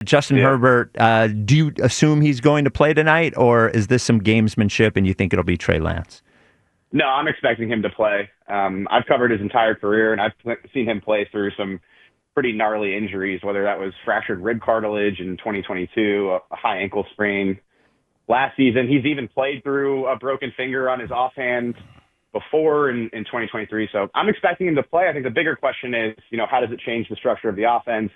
Justin Yeah. Herbert, do you assume he's going to play tonight, or is this some gamesmanship and you think it'll be Trey Lance? No, I'm expecting him to play. I've covered his entire career, and I've seen him play through some pretty gnarly injuries, whether that was fractured rib cartilage in 2022, a high ankle sprain last season. He's even played through a broken finger on his offhand before in 2023. So I'm expecting him to play. I think the bigger question is, how does it change the structure of the offense?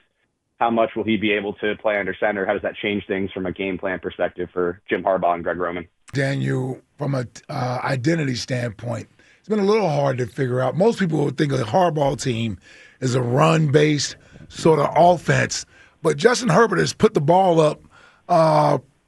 How much will he be able to play under center? How does that change things from a game plan perspective for Jim Harbaugh and Greg Roman? Daniel, from a identity standpoint, it's been a little hard to figure out. Most people would think of the Harbaugh team as a run-based sort of offense, but Justin Herbert has put the ball up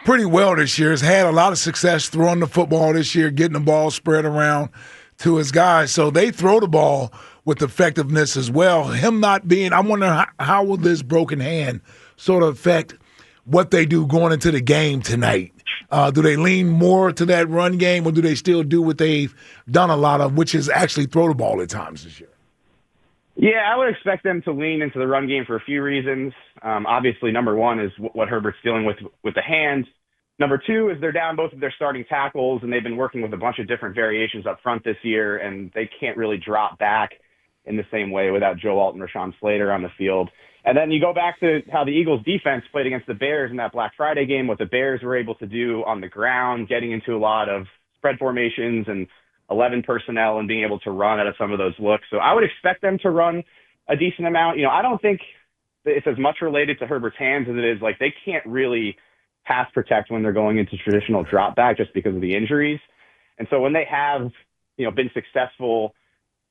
pretty well this year. Has had a lot of success throwing the football this year, getting the ball spread around to his guys. So they throw the ball with effectiveness as well. Him not being, I wonder how will this broken hand sort of affect what they do going into the game tonight? Do they lean more to that run game, or do they still do what they've done a lot of, which is actually throw the ball at times this year? Yeah, I would expect them to lean into the run game for a few reasons. Obviously, number one is what Herbert's dealing with the hand. Number two is they're down both of their starting tackles, and they've been working with a bunch of different variations up front this year, and they can't really drop back in the same way without Joe Alt and Rashawn Slater on the field. And then you go back to how the Eagles defense played against the Bears in that Black Friday game, what the Bears were able to do on the ground, getting into a lot of spread formations and 11 personnel and being able to run out of some of those looks. So I would expect them to run a decent amount. I don't think it's as much related to Herbert's hands as it is like they can't really pass protect when they're going into traditional drop back just because of the injuries. And so when they have, been successful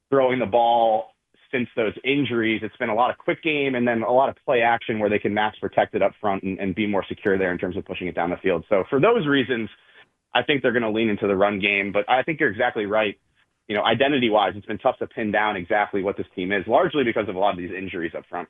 throwing the ball since those injuries, it's been a lot of quick game and then a lot of play action where they can max protect it up front and be more secure there in terms of pushing it down the field. So for those reasons, I think they're going to lean into the run game. But I think you're exactly right. Identity-wise, it's been tough to pin down exactly what this team is, largely because of a lot of these injuries up front.